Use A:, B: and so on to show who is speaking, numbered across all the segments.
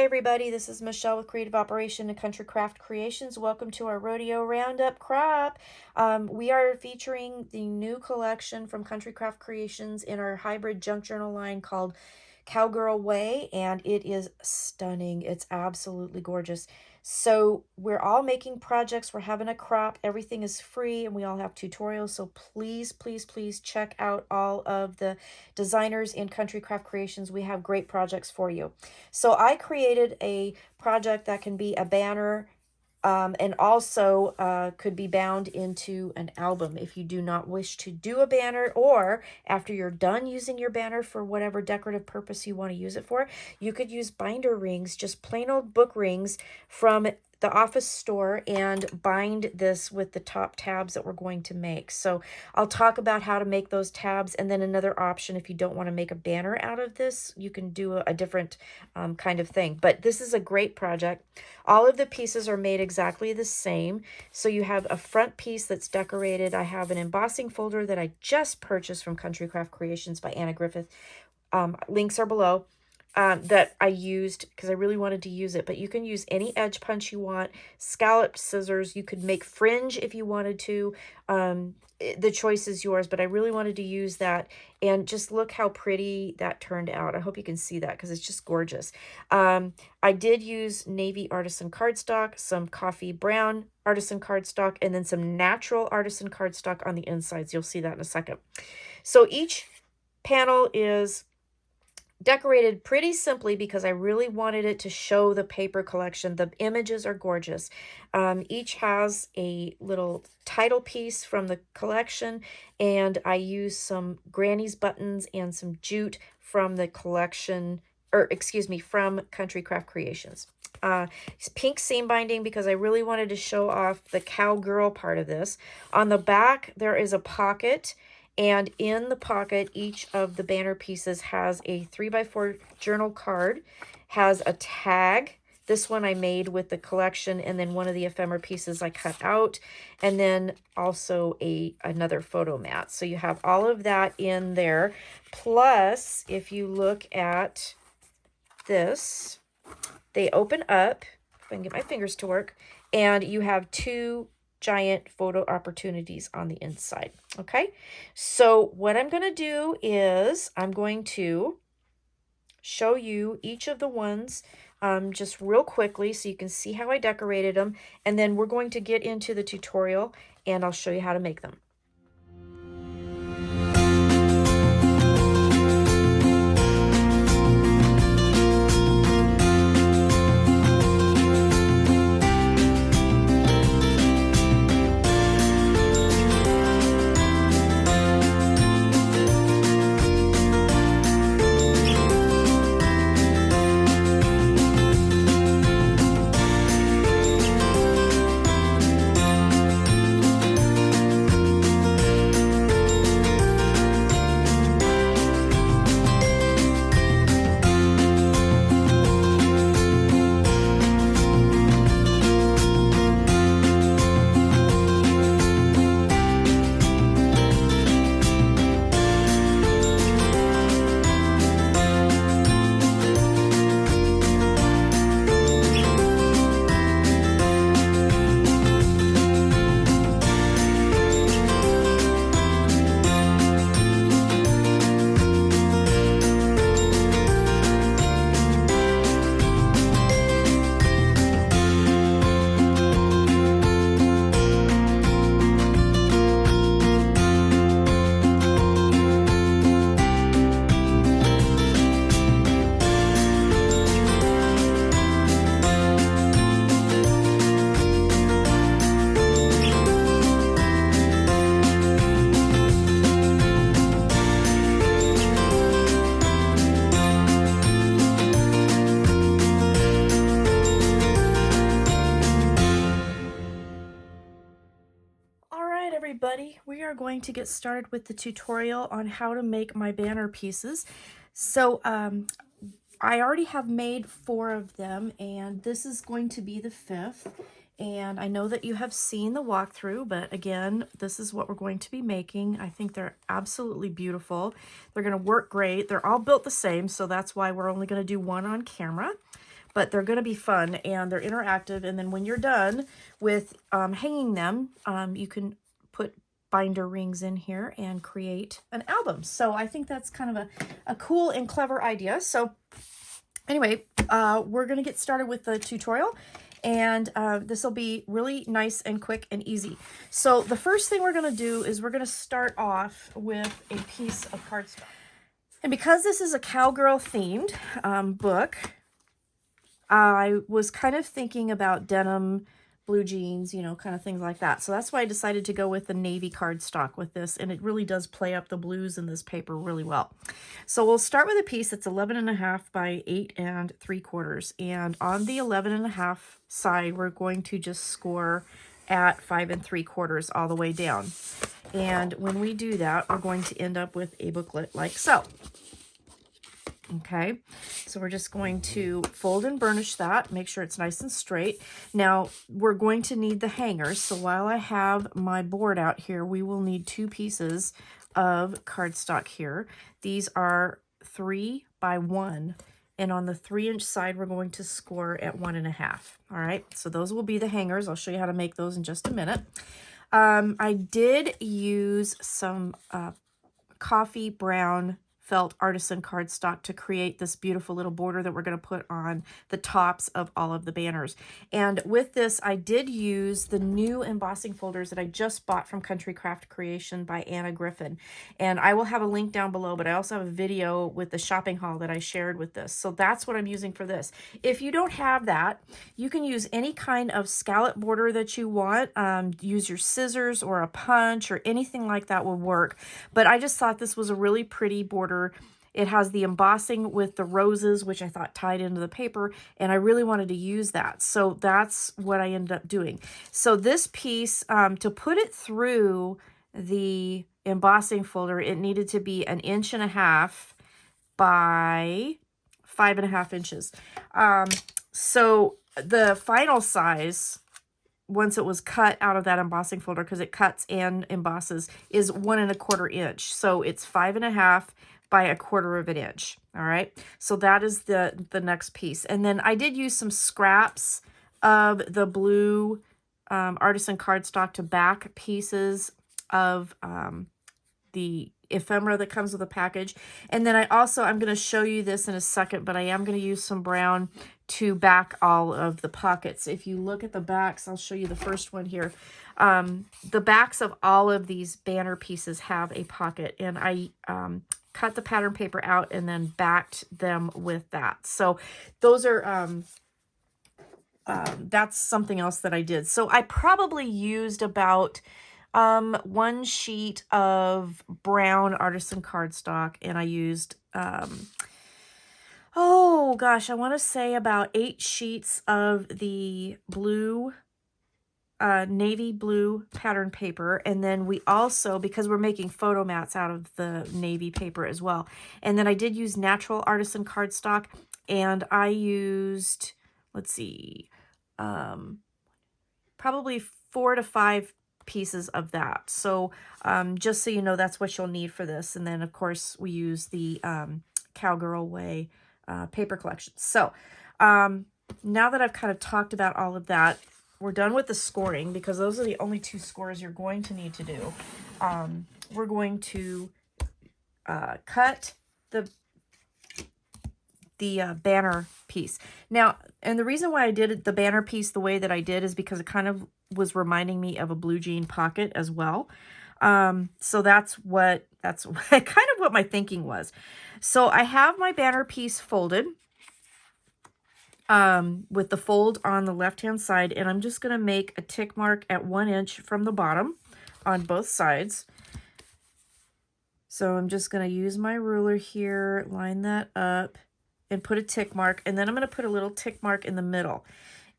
A: Hi everybody, this is Michelle with Creative Operation and Country Craft Creations. Welcome to our Rodeo Roundup crop. We are featuring the new collection from Country Craft Creations in our hybrid junk journal line called Cowgirl Way, and it is stunning. It's absolutely gorgeous. So we're all making projects. We're having a crop. Everything is free, and we all have tutorials. So please, please, please check out all of the designers in Country Craft Creations. We have great projects for you. So I created a project that can be a banner and also could be bound into an album if you do not wish to do a banner, or after you're done using your banner for whatever decorative purpose you want to use it for, you could use binder rings, just plain old book rings from the office store, and bind this with the top tabs that we're going to make. So I'll talk about how to make those tabs, and then another option, if you don't want to make a banner out of this, you can do a different kind of thing. But this is a great project. All of the pieces are made exactly the same. So you have a front piece that's decorated. I have an embossing folder that I just purchased from Country Craft Creations by Anna Griffith. Links are below. That I used because I really wanted to use it, but you can use any edge punch you want, scalloped scissors. You could make fringe if you wanted to. The choice is yours, but I really wanted to use that, and just look how pretty that turned out. I hope you can see that because it's just gorgeous. I did use navy artisan cardstock, some coffee brown artisan cardstock, and then some natural artisan cardstock on the insides. You'll see that in a second. So each panel is decorated pretty simply because I really wanted it to show the paper collection. The images are gorgeous. Each has a little title piece from the collection, and I used some Granny's buttons and some jute from the collection, or excuse me, from Country Craft Creations. Pink seam binding because I really wanted to show off the cowgirl part of this. On the back, there is a pocket. And in the pocket, each of the banner pieces has a 3x4 journal card, has a tag. This one I made with the collection, and then one of the ephemera pieces I cut out, and then also another photo mat. So you have all of that in there. Plus, if you look at this, they open up, if I can get my fingers to work, and you have two giant photo opportunities on the inside. Okay, so what I'm going to do is I'm going to show you each of the ones just real quickly so you can see how I decorated them, and then we're going to get into the tutorial and I'll show you how to make them. Everybody, we are going to get started with the tutorial on how to make my banner pieces. So I already have made 4 of them, and this is going to be the 5th. And I know that you have seen the walkthrough, but again, this is what we're going to be making. I think they're absolutely beautiful. They're going to work great. They're all built the same, so that's why we're only going to do one on camera. but they're going to be fun and they're interactive. And then when you're done with hanging them, you can put binder rings in here and create an album. So I think that's kind of a cool and clever idea. So anyway, we're going to get started with the tutorial, and this will be really nice and quick and easy. So the first thing we're going to do is we're going to start off with a piece of cardstock. And because this is a cowgirl themed book, I was kind of thinking about denim, blue jeans, you know, kind of things like that. So that's why I decided to go with the navy cardstock with this, and it really does play up the blues in this paper really well. So we'll start with a piece that's 11.5 by 8 3/4, and on the 11.5 side, we're going to just score at 5 3/4 all the way down. And when we do that, we're going to end up with a booklet like so. Okay, so we're just going to fold and burnish that, make sure it's nice and straight. Now, we're going to need the hangers, so while I have my board out here, we will need 2 pieces of cardstock here. These are 3 by 1, and on the 3-inch side, we're going to score at 1.5. All right, so those will be the hangers. I'll show you how to make those in just a minute. I did use some coffee brown felt artisan cardstock to create this beautiful little border that we're going to put on the tops of all of the banners. And with this, I did use the new embossing folders that I just bought from Country Craft Creation by Anna Griffin. And I will have a link down below, but I also have a video with the shopping haul that I shared with this. So that's what I'm using for this. If you don't have that, you can use any kind of scallop border that you want. Use your scissors or a punch or anything like that will work. But I just thought this was a really pretty border. It has the embossing with the roses, which I thought tied into the paper, and I really wanted to use that. So that's what I ended up doing. So this piece, to put it through the embossing folder, it needed to be 1.5 inches by 5.5 inches. So the final size, once it was cut out of that embossing folder, because it cuts and embosses, is 1.25 inches. So it's 5.5 by 1/4 inch. All right. So that is the next piece. And then I did use some scraps of the blue artisan cardstock to back pieces of the ephemera that comes with the package. And then I'm going to show you this in a second, but I am going to use some brown to back all of the pockets. If you look at the backs, I'll show you the first one here. The backs of all of these banner pieces have a pocket, and I cut the pattern paper out and then backed them with that. So those are, that's something else that I did. So I probably used about 1 sheet of brown artisan cardstock, and I used, oh gosh, I want to say about 8 sheets of the blue, navy blue pattern paper. And then we also, because we're making photo mats out of the navy paper as well. And then I did use natural artisan cardstock, and I used, let's see, probably 4 to 5 pieces of that. So just so you know, that's what you'll need for this. And then of course we use the Cowgirl Way paper collection. So now that I've kind of talked about all of that, we're done with the scoring, because those are the only 2 scores you're going to need to do. We're going to cut the banner piece. Now, and the reason why I did the banner piece the way that I did is because it kind of was reminding me of a blue jean pocket as well. So that's kind of what my thinking was. So I have my banner piece folded with the fold on the left-hand side, and I'm just going to make a tick mark at 1 inch from the bottom on both sides. So I'm just going to use my ruler here, line that up, and put a tick mark, and then I'm going to put a little tick mark in the middle.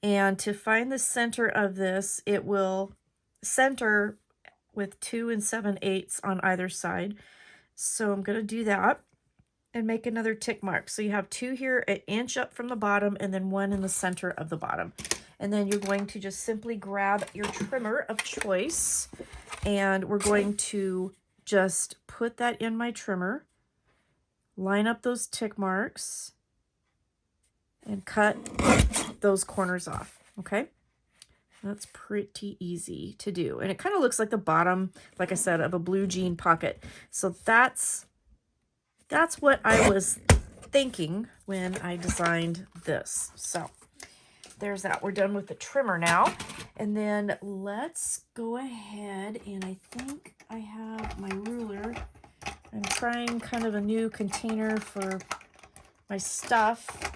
A: And to find the center of this, it will center with 2 7/8 on either side. So I'm going to do that and make another tick mark. So you have 2 here, 1 inch up from the bottom, and then 1 in the center of the bottom. And then you're going to just simply grab your trimmer of choice, and we're going to just put that in my trimmer, line up those tick marks, and cut those corners off, okay? That's pretty easy to do. And it kind of looks like the bottom, like I said, of a blue jean pocket. So that's what I was thinking when I designed this. So there's that. We're done with the trimmer now. And then let's go ahead, and I think I have my ruler. I'm trying kind of a new container for my stuff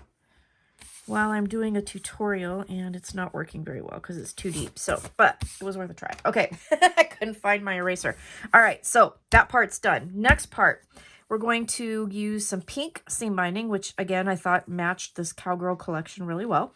A: while I'm doing a tutorial, and it's not working very well because it's too deep. So, but it was worth a try. Okay, I couldn't find my eraser. All right, so that part's done. Next part, we're going to use some pink seam binding, which again, I thought matched this Cowgirl collection really well.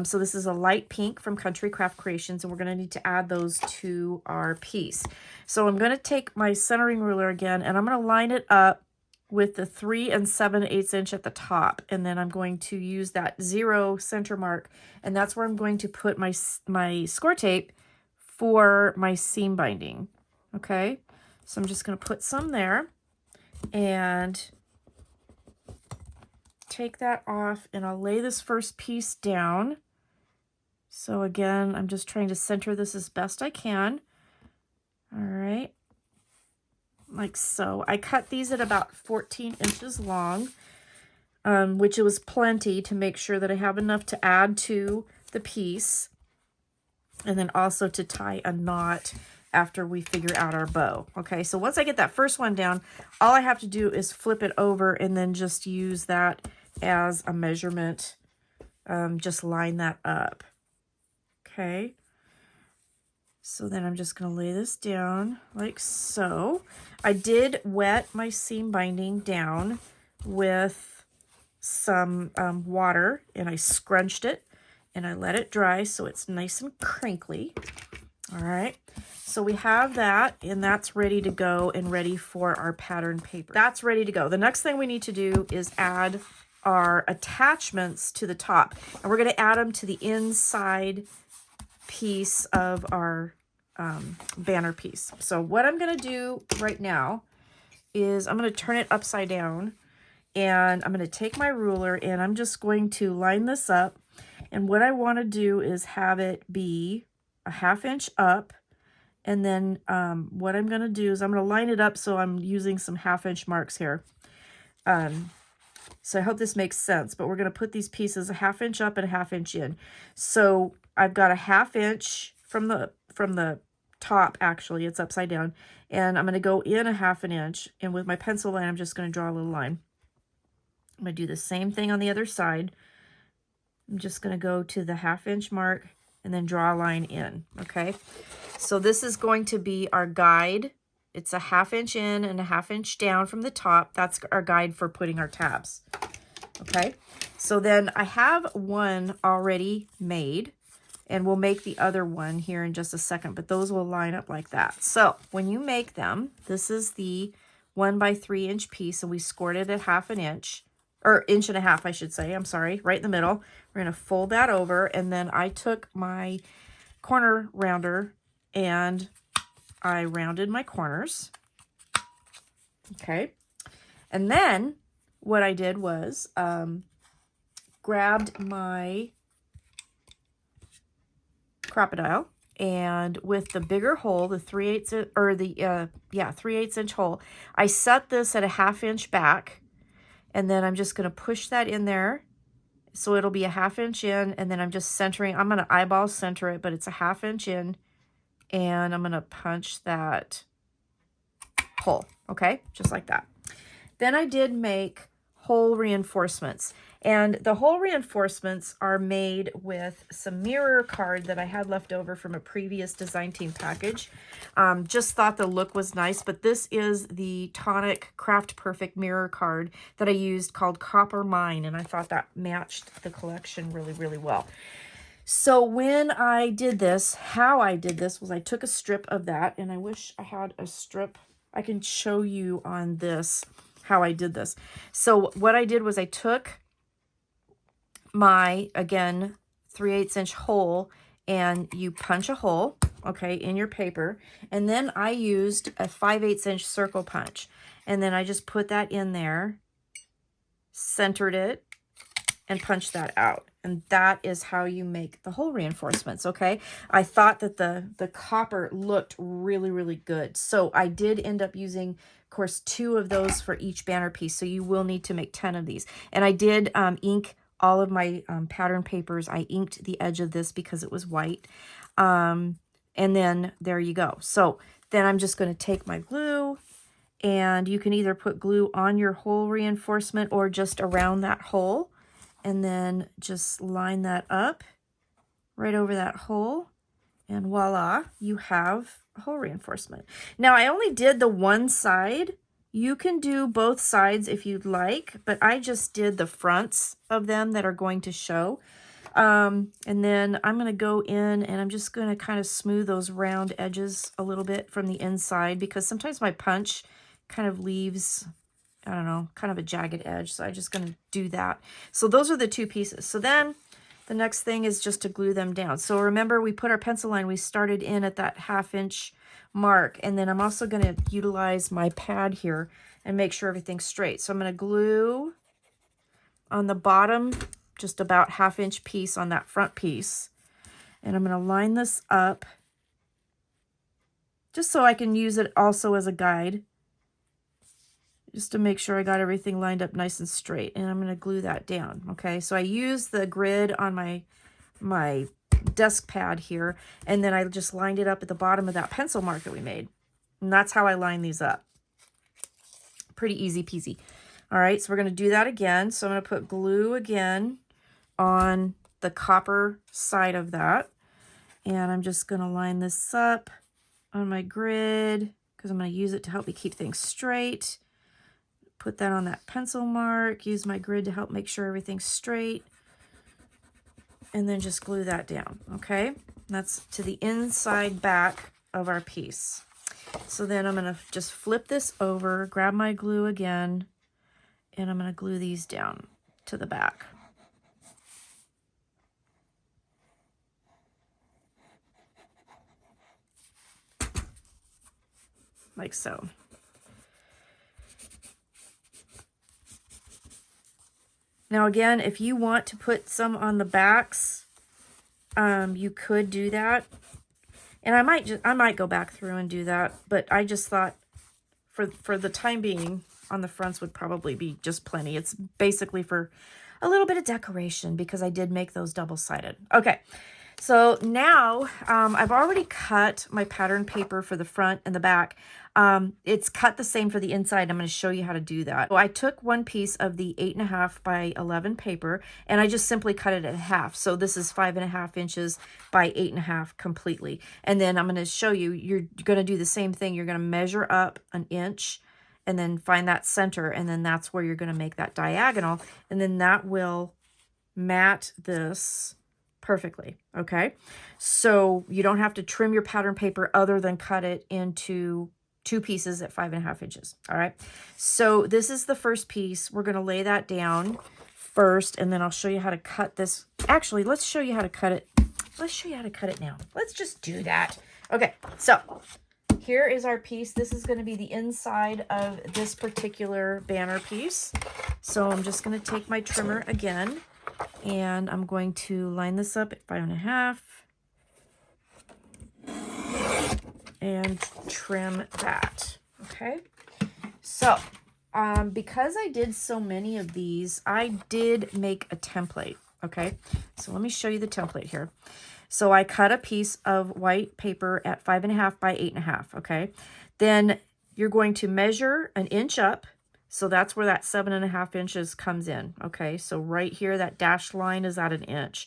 A: So this is a light pink from Country Craft Creations, and we're going to need to add those to our piece. So I'm going to take my centering ruler again, and I'm going to line it up with the 3 7/8 inch at the top, and then I'm going to use that 0 center mark, and that's where I'm going to put my score tape for my seam binding. Okay, so I'm just going to put some there and take that off, and I'll lay this first piece down. So again, I'm just trying to center this as best I can. All right, like so. I cut these at about 14 inches long, which was plenty to make sure that I have enough to add to the piece, and then also to tie a knot after we figure out our bow. Okay, so once I get that first one down, all I have to do is flip it over and then just use that as a measurement. Just line that up. Okay, so then I'm just going to lay this down like so. I did wet my seam binding down with some water, and I scrunched it and I let it dry so it's nice and crinkly. All right, so we have that, and that's ready to go and ready for our pattern paper. That's ready to go. The next thing we need to do is add our attachments to the top, and we're going to add them to the inside piece of our banner piece. So what I'm going to do right now is I'm going to turn it upside down, and I'm going to take my ruler, and I'm just going to line this up. And what I want to do is have it be a 1/2 inch up, and then what I'm going to do is I'm going to line it up, so I'm using some 1/2 inch marks here. So I hope this makes sense, but we're going to put these pieces a 1/2 inch up and a 1/2 inch in. So I've got a 1/2 inch from the top, actually it's upside down, and I'm going to go in a 1/2 inch, and with my pencil line I'm just going to draw a little line. I'm going to do the same thing on the other side. I'm just going to go to the 1/2 inch mark and then draw a line in. Okay, so this is going to be our guide. It's a 1/2 inch in and a 1/2 inch down from the top. That's our guide for putting our tabs. Okay, so then I have one already made, and we'll make the other one here in just a second, but those will line up like that. So when you make them, this is the 1 by 3 inch piece, and we scored it at 1/2 inch, or 1.5 inches, I should say. I'm sorry, right in the middle. We're going to fold that over, and then I took my corner rounder and I rounded my corners. Okay, and then what I did was grabbed my crocodile, and with the bigger hole, the 3/8 or the 3/8 inch hole, I set this at a 1/2 inch back, and then I'm just going to push that in there, so it'll be a 1/2 inch in, and then I'm just centering. I'm going to eyeball center it, but it's a 1/2 inch in, and I'm going to punch that hole. Okay, just like that. Then I did make hole reinforcements, and the hole reinforcements are made with some mirror card that I had left over from a previous design team package. Just thought the look was nice, but this is the Tonic Craft Perfect mirror card that I used called Copper Mine, and I thought that matched the collection really, really well. So when I did this, how I did this was I took a strip of that, and I wish I had a strip. I can show you on this how I did this. So what I did was I took my, again, 3/8 inch hole, and you punch a hole, okay, in your paper, and then I used a 5/8 inch circle punch, and then I just put that in there, centered it, and punch that out. And that is how you make the hole reinforcements, okay? I thought that the copper looked really, really good. So I did end up using, of course, 2 of those for each banner piece. So you will need to make 10 of these. And I did ink all of my pattern papers. I inked the edge of this because it was white. And then there you go. So then I'm just going to take my glue, and you can either put glue on your hole reinforcement or just around that hole, and then just line that up right over that hole, and voila, you have a hole reinforcement. Now I only did the one side. You can do both sides if you'd like, but I just did the fronts of them that are going to show. And then I'm going to go in and I'm just going to kind of smooth those round edges a little bit from the inside, because sometimes my punch kind of leaves, I don't know, kind of a jagged edge. So I'm just going to do that. So those are the 2 pieces. So then the next thing is just to glue them down. So remember, we put our pencil line, we started in at that 1/2 inch mark. And then I'm also going to utilize my pad here and make sure everything's straight. So I'm going to glue on the bottom, just about 1/2 inch piece on that front piece. And I'm going to line this up just so I can use it also as a guide, just to make sure I got everything lined up nice and straight. And I'm going to glue that down. Okay, so I use the grid on my desk pad here, and then I just lined it up at the bottom of that pencil mark that we made. And that's how I line these up. Pretty easy peasy. All right, so we're going to do that again. So I'm going to put glue again on the copper side of that. And I'm just going to line this up on my grid because I'm going to use it to help me keep things straight. Put that on that pencil mark, use my grid to help make sure everything's straight, and then just glue that down, okay? That's to the inside back of our piece. So then I'm going to just flip this over, grab my glue again, and I'm going to glue these down to the back. Like so. Now again, if you want to put some on the backs, you could do that. And I might go back through and do that, but I just thought for the time being, on the fronts would probably be just plenty. It's basically for a little bit of decoration because I did make those double-sided. Okay, so now I've already cut my pattern paper for the front and the back. It's cut the same for the inside. I'm going to show you how to do that. So I took one piece of the 8.5 by 11 paper, and I just simply cut it in half. So this is 5.5 inches by 8.5 completely. And then I'm going to show you, you're going to do the same thing. You're going to measure up an inch and then find that center, and then that's where you're going to make that diagonal, and then that will mat this perfectly. Okay, so you don't have to trim your pattern paper other than cut it into 2 pieces at 5.5 inches. All right, so this is the first piece. We're going to lay that down first, and then I'll show you how to cut this. Actually, let's show you how to cut it. Let's show you how to cut it now. Let's just do that. Okay, so here is our piece. This is going to be the inside of this particular banner piece. So I'm just going to take my trimmer again, and I'm going to line this up at 5.5 and trim that. Okay, so because I did so many of these, I did make a template. Okay, so let me show you the template here. So I cut a piece of white paper at 5.5 by 8.5. Okay, then you're going to measure an inch up. So that's where that 7.5 inches comes in. Okay, so right here, that dashed line is at an inch.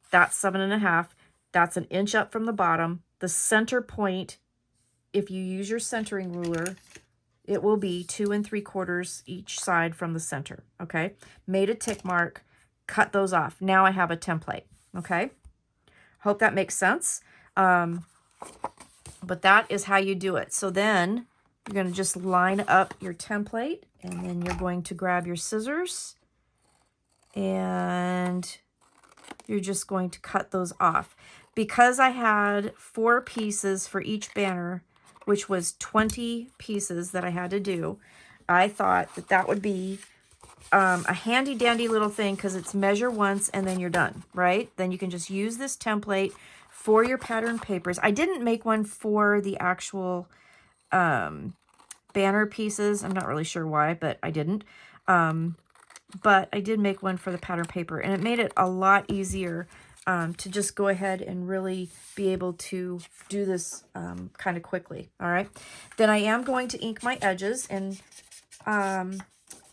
A: That's 7.5. That's an inch up from the bottom. The center point, if you use your centering ruler, it will be 2 3/4 each side from the center. Okay, made a tick mark, cut those off. Now I have a template. Okay, hope that makes sense. But that is how you do it. So then you're going to just line up your template, and then you're going to grab your scissors, and you're just going to cut those off. Because I had 4 pieces for each banner, which was 20 pieces that I had to do, I thought that that would be a handy dandy little thing because it's measure once and then you're done, right? Then you can just use this template for your pattern papers. I didn't make one for the actual banner pieces. I'm not really sure why, but I didn't. But I did make one for the pattern paper, and it made it a lot easier to just go ahead and really be able to do this kind of quickly. All right. Then I am going to ink my edges, and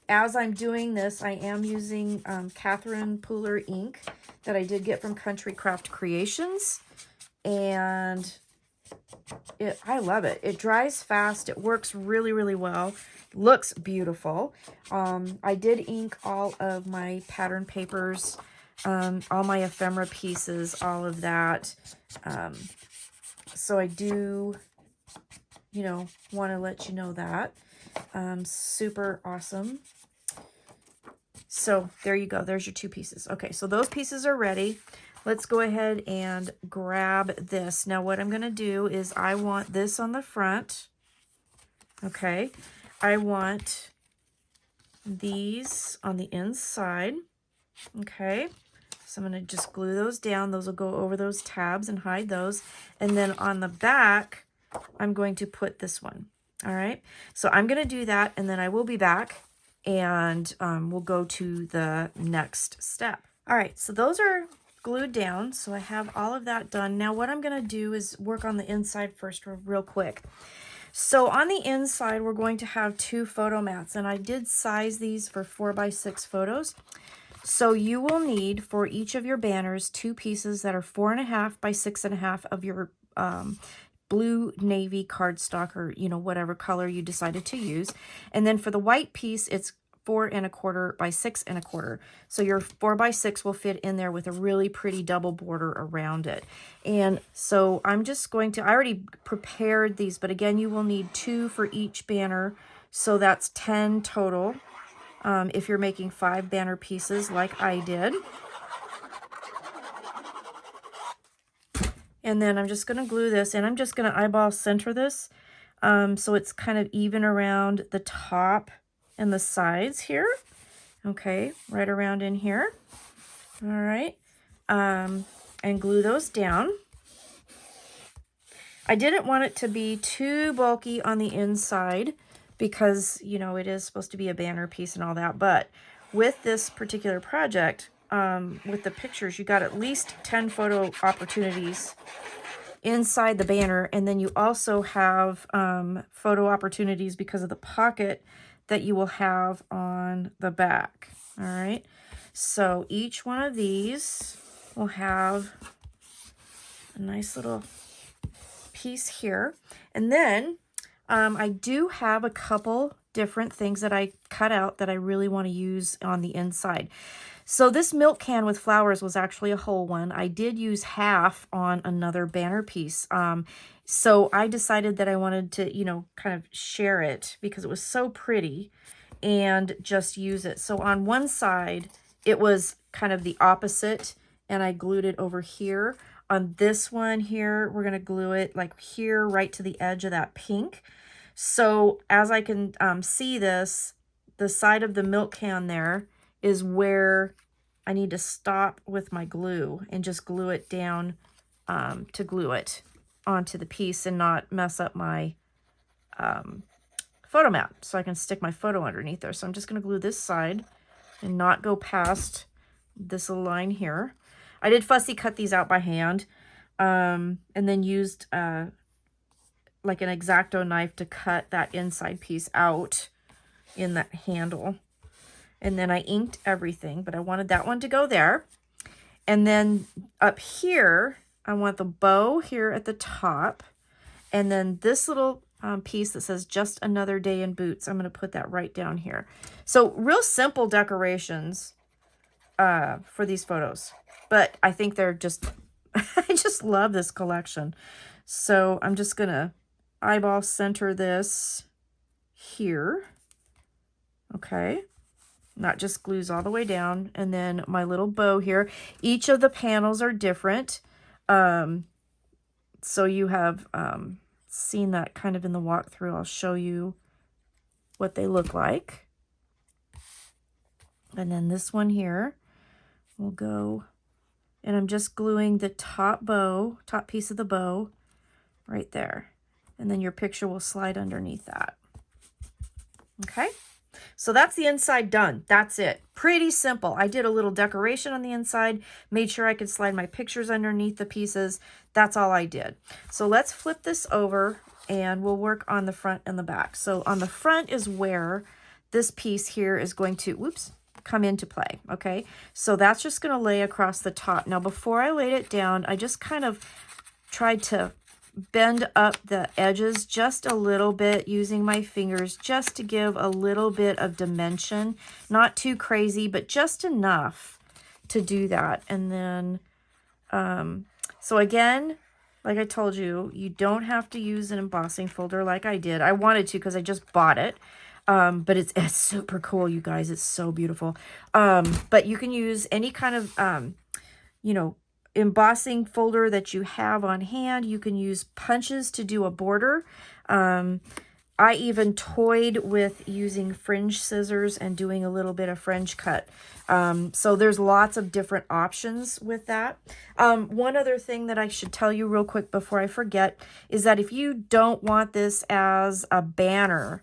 A: as I'm doing this, I am using Catherine Pooler ink that I did get from Country Craft Creations, and I love it. It dries fast. It works really, really well. Looks beautiful. I did ink all of my pattern papers, all my ephemera pieces, all of that. So I do, you know, want to let you know that. Super awesome. So there you go. There's your 2 pieces. Okay, so those pieces are ready. Let's go ahead and grab this. Now what I'm going to do is I want this on the front. Okay. I want these on the inside. Okay. So I'm going to just glue those down. Those will go over those tabs and hide those. And then on the back, I'm going to put this one. All right. So I'm going to do that, and then I will be back, and we'll go to the next step. All right. So those are glued down. So I have all of that done. Now what I'm going to do is work on the inside first real quick. So on the inside, we're going to have 2 photo mats, and I did size these for 4x6 photos. So you will need for each of your banners 2 pieces that are 4.5 by 6.5 of your blue navy cardstock, or whatever color you decided to use. And then for the white piece, it's 4.25 by 6.25. So your 4x6 will fit in there with a really pretty double border around it. And so I'm just going to, I already prepared these, but again, you will need 2 for each banner. So that's 10 total. If you're making 5 banner pieces like I did. And then I'm just going to glue this, and I'm just going to eyeball center this so it's kind of even around the top and the sides here. Okay, right around in here. All right. And glue those down. I didn't want it to be too bulky on the inside because, it is supposed to be a banner piece and all that. But with this particular project, with the pictures, you got at least 10 photo opportunities inside the banner. And then you also have photo opportunities because of the pocket that you will have on the back. All right. So each one of these will have a nice little piece here. And then I do have a couple different things that I cut out that I really want to use on the inside. So this milk can with flowers was actually a whole one. I did use half on another banner piece. So I decided that I wanted to, kind of share it because it was so pretty and just use it. So on one side, it was kind of the opposite, and I glued it over here. On this one here, we're going to glue it like here, right to the edge of that pink. So as I can see this, the side of the milk can there is where I need to stop with my glue and just glue it down to glue it onto the piece and not mess up my photo mat, so I can stick my photo underneath there. So I'm just going to glue this side and not go past this little line here. I did fussy cut these out by hand and then used like an X-Acto knife to cut that inside piece out in that handle. And then I inked everything, but I wanted that one to go there. And then up here, I want the bow here at the top. And then this little piece that says just another day in boots, I'm going to put that right down here. So real simple decorations for these photos. But I think they're just, I just love this collection. So I'm just going to eyeball center this here. Okay. Not just glues all the way down. And then my little bow here. Each of the panels are different. So you have seen that kind of in the walkthrough. I'll show you what they look like. And then this one here will go, and I'm just gluing the top piece of the bow right there. And then your picture will slide underneath that. Okay, so that's the inside done. That's it. Pretty simple. I did a little decoration on the inside, made sure I could slide my pictures underneath the pieces. That's all I did. So let's flip this over and we'll work on the front and the back. So on the front is where this piece here is going to, whoops, come into play. Okay, so that's just going to lay across the top. Now before I laid it down, I just kind of tried to bend up the edges just a little bit using my fingers just to give a little bit of dimension. Not too crazy, but just enough to do that. And then, so again, like I told you, you don't have to use an embossing folder like I did. I wanted to because I just bought it. But it's super cool, you guys. It's so beautiful. But you can use any kind of, you know, embossing folder that you have on hand. You can use punches to do a border. I even toyed with using fringe scissors and doing a little bit of French cut. So there's lots of different options with that. One other thing that I should tell you real quick before I forget is that if you don't want this as a banner,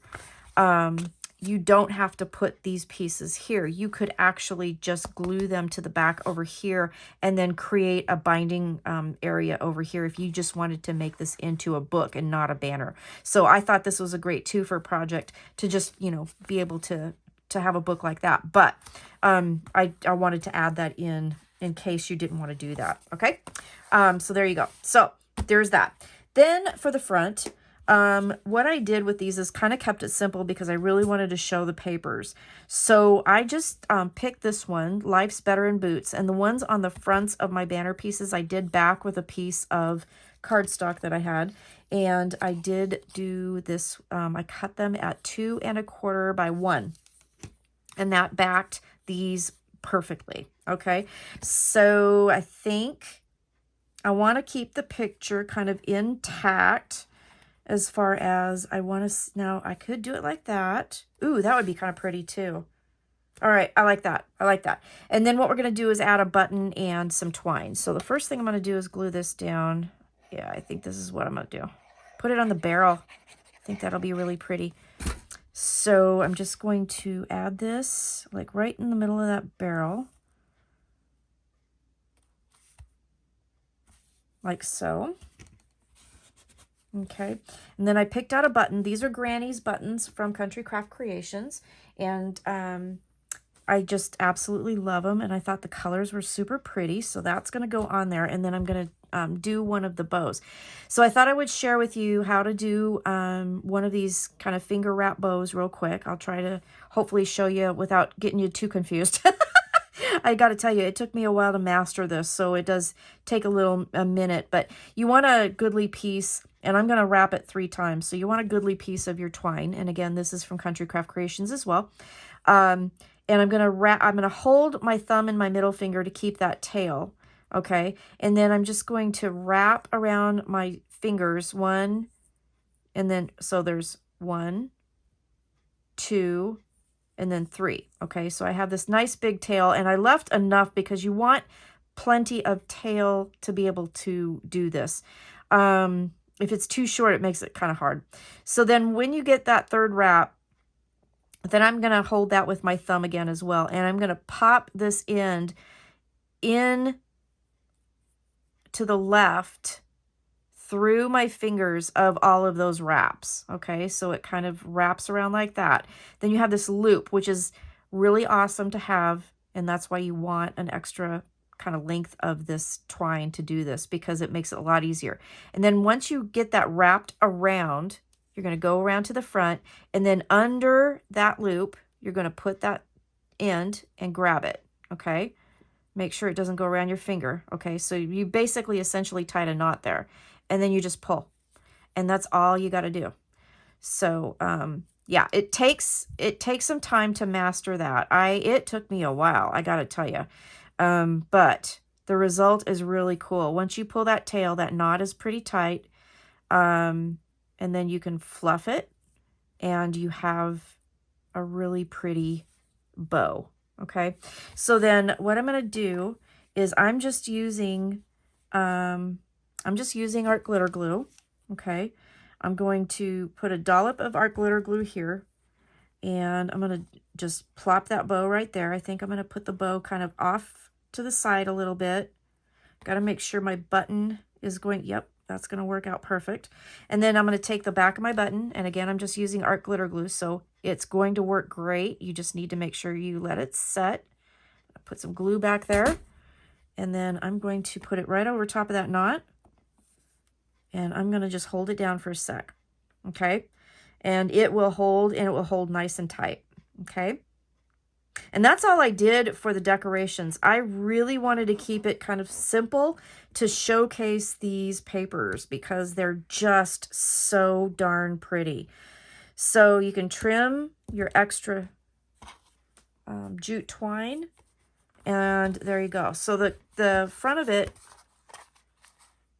A: you don't have to put these pieces here. You could actually just glue them to the back over here and then create a binding area over here if you just wanted to make this into a book and not a banner. So I thought this was a great twofer project to just, you know, be able to have a book like that. But I wanted to add that in case you didn't want to do that. Okay, so there you go. So there's that. Then for the front, what I did with these is kind of kept it simple because I really wanted to show the papers. So I just picked this one, Life's Better in Boots, and the ones on the fronts of my banner pieces I did back with a piece of cardstock that I had. And I did do this, I cut them at 2 1/4 by 1. And that backed these perfectly. Okay, so I think I want to keep the picture kind of intact. As far as I want to, now I could do it like that. Ooh, that would be kind of pretty too. All right, I like that. I like that. And then what we're going to do is add a button and some twine. So the first thing I'm going to do is glue this down. Yeah, I think this is what I'm going to do. Put it on the barrel. I think that'll be really pretty. So I'm just going to add this like right in the middle of that barrel. Like so. Okay, and then I picked out a button. These are Granny's buttons from Country Craft Creations, and I just absolutely love them, and I thought the colors were super pretty, so that's going to go on there, and then I'm going to do one of the bows. So I thought I would share with you how to do one of these kind of finger wrap bows real quick. I'll try to hopefully show you without getting you too confused. I got to tell you, it took me a while to master this, so it does take a minute, but you want a goodly piece, and I'm going to wrap it 3 times. So you want a goodly piece of your twine, and again, this is from Country Craft Creations as well. And I'm going to hold my thumb and my middle finger to keep that tail, okay? And then I'm just going to wrap around my fingers, 1, and then, so there's 1, 2, and then 3. Okay, so I have this nice big tail, and I left enough because you want plenty of tail to be able to do this. If it's too short, it makes it kind of hard. So then when you get that 3rd wrap, then I'm going to hold that with my thumb again as well, and I'm going to pop this end in to the left through my fingers of all of those wraps. Okay, so it kind of wraps around like that. Then you have this loop, which is really awesome to have, and that's why you want an extra kind of length of this twine to do this, because it makes it a lot easier. And then once you get that wrapped around, you're going to go around to the front, and then under that loop, you're going to put that end and grab it. Okay, make sure it doesn't go around your finger. Okay, so you basically essentially tied a knot there, and then you just pull, and that's all you got to do. So yeah, it takes some time to master that. It took me a while, I got to tell you. But the result is really cool. Once you pull that tail, that knot is pretty tight. And then you can fluff it, and you have a really pretty bow. Okay, so then what I'm going to do is I'm just using art glitter glue. Okay, I'm going to put a dollop of art glitter glue here, and I'm going to just plop that bow right there. I think I'm going to put the bow kind of off to the side a little bit. Got to make sure my button is going, yep, that's going to work out perfect. And then I'm going to take the back of my button, and again, I'm just using art glitter glue, so it's going to work great. You just need to make sure you let it set. Put some glue back there, and then I'm going to put it right over top of that knot, and I'm going to just hold it down for a sec. Okay, and it will hold, and it will hold nice and tight. Okay, and that's all I did for the decorations. I really wanted to keep it kind of simple to showcase these papers because they're just so darn pretty. So you can trim your extra jute twine, and there you go. So the front of it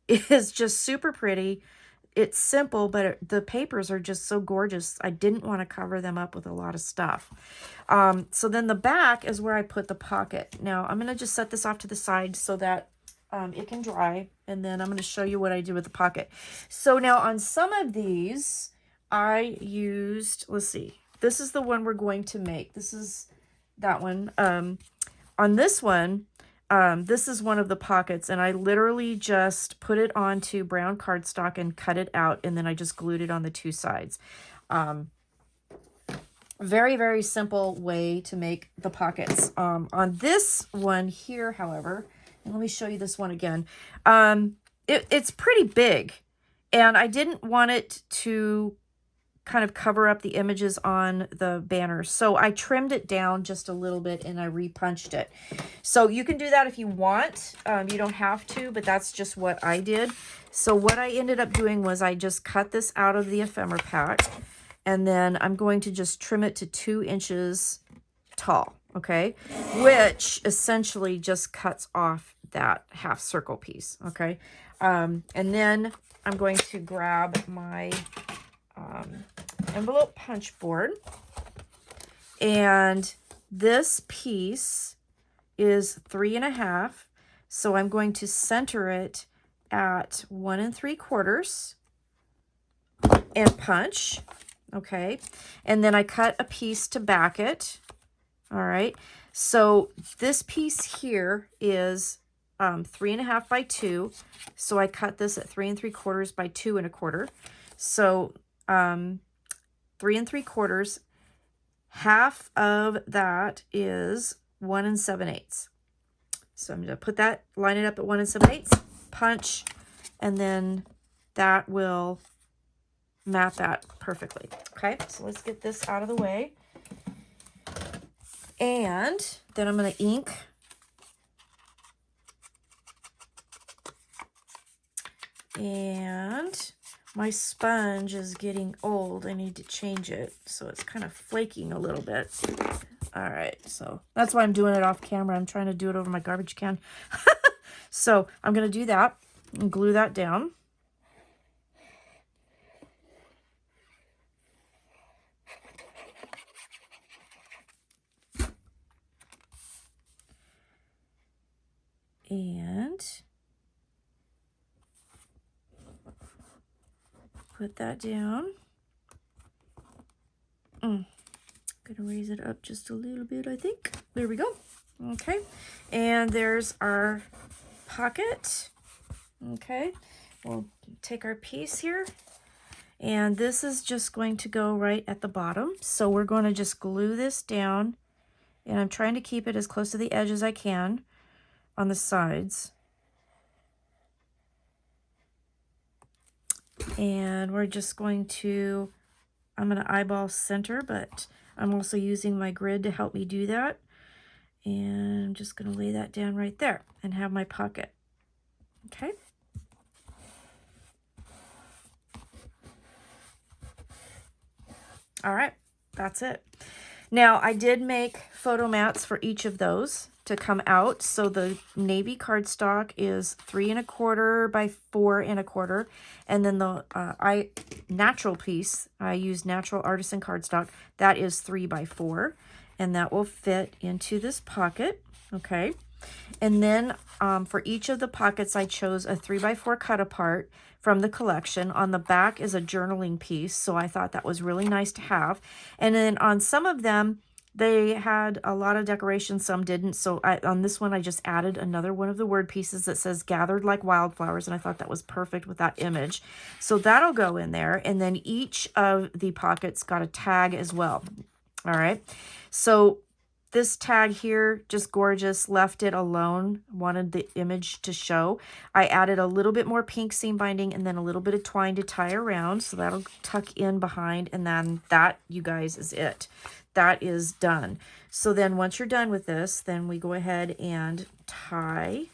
A: is just super pretty. It's simple, but the papers are just so gorgeous. I didn't want to cover them up with a lot of stuff. So then the back is where I put the pocket. Now I'm going to just set this off to the side so that it can dry, and then I'm going to show you what I did with the pocket. So now on some of these, I used, let's see, this is the one we're going to make. This is that one. On this one, this is one of the pockets, and I literally just put it onto brown cardstock and cut it out, and then I just glued it on the two sides. Very, very simple way to make the pockets. On this one here, however, and let me show you this one again. It's pretty big, and I didn't want it to kind of cover up the images on the banner. So I trimmed it down just a little bit, and I repunched it. So you can do that if you want. You don't have to, but that's just what I did. So what I ended up doing was I just cut this out of the ephemera pack, and then I'm going to just trim it to 2 inches tall, okay? Which essentially just cuts off that half circle piece, okay? And then I'm going to grab my envelope punch board, and this piece is 3.5, so I'm going to center it at 1 3/4 and punch. Okay, and then I cut a piece to back it. All right, so this piece here is 3.5 by 2, so I cut this at 3 3/4 by 2 1/4. So 3 3/4, half of that is 1 7/8. So I'm going to put that, line it up at 1 7/8, punch, and then that will map that perfectly. Okay, so let's get this out of the way. And then I'm going to ink. And my sponge is getting old. I need to change it, so it's kind of flaking a little bit. All right, so that's why I'm doing it off camera. I'm trying to do it over my garbage can. So I'm going to do that and glue that down. And put that down. Gonna raise it up just a little bit, I think. There we go. Okay, and there's our pocket. Okay, we'll take our piece here, and this is just going to go right at the bottom. So we're going to just glue this down, and I'm trying to keep it as close to the edge as I can on the sides. And we're just going to, I'm going to eyeball center, but I'm also using my grid to help me do that. And I'm just going to lay that down right there and have my pocket. Okay. All right, that's it. Now I did make photo mats for each of those to come out. So the navy cardstock is 3 1/4 by 4 1/4, and then the natural piece, I use natural artisan cardstock, that is 3 by 4, and that will fit into this pocket, okay? And then for each of the pockets, I chose a 3x4 cut apart from the collection. On the back is a journaling piece, so I thought that was really nice to have. And then on some of them, they had a lot of decoration, some didn't. So on this one, I just added another one of the word pieces that says gathered like wildflowers, and I thought that was perfect with that image. So that'll go in there, and then each of the pockets got a tag as well. All right, so this tag here, just gorgeous, left it alone, wanted the image to show. I added a little bit more pink seam binding and then a little bit of twine to tie around, so that'll tuck in behind, and then that, you guys, is it. That is done. So then once you're done with this, then we go ahead and tie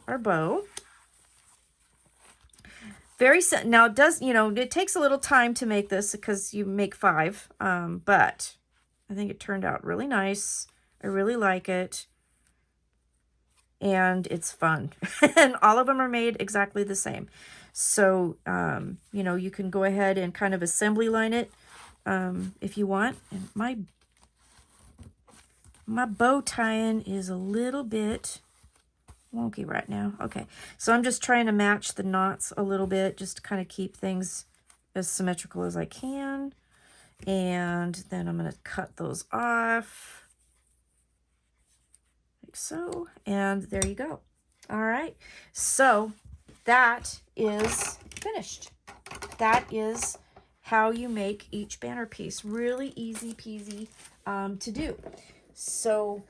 A: our bow. Very simple. Now it does, you know, it takes a little time to make this because you make 5, but I think it turned out really nice. I really like it, and it's fun. And all of them are made exactly the same. So, you know, you can go ahead and kind of assembly line it if you want. And my bow tying is a little bit wonky right now. Okay, so I'm just trying to match the knots a little bit, just to kind of keep things as symmetrical as I can. And then I'm going to cut those off. Like so. And there you go. All right, so that is finished. That is how you make each banner piece. Really easy peasy to do. So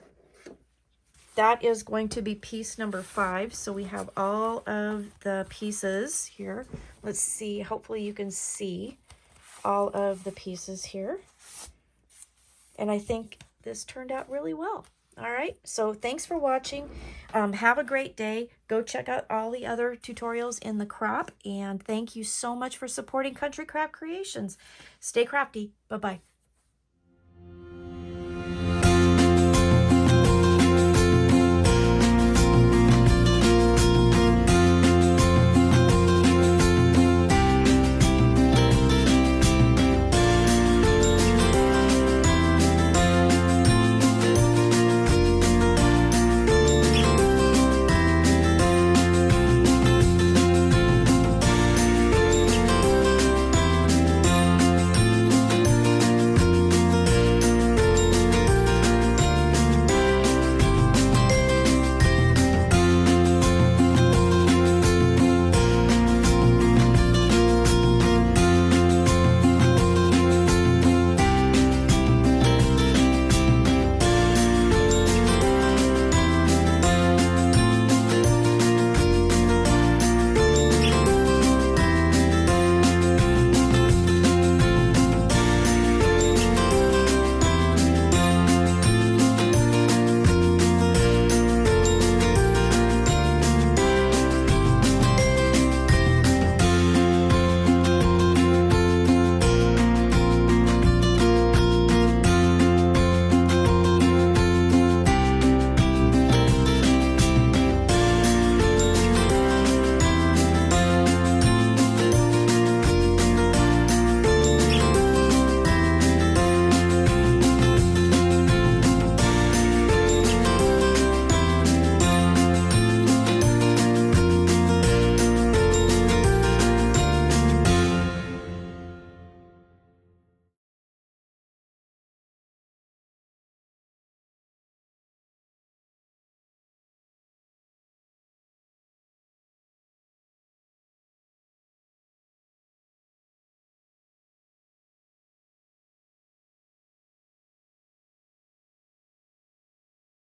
A: that is going to be piece number 5. So we have all of the pieces here. Let's see, hopefully you can see all of the pieces here. And I think this turned out really well. All right, so thanks for watching. Have a great day. Go check out all the other tutorials in the crop. And thank you so much for supporting Country Craft Creations. Stay crafty. Bye-bye.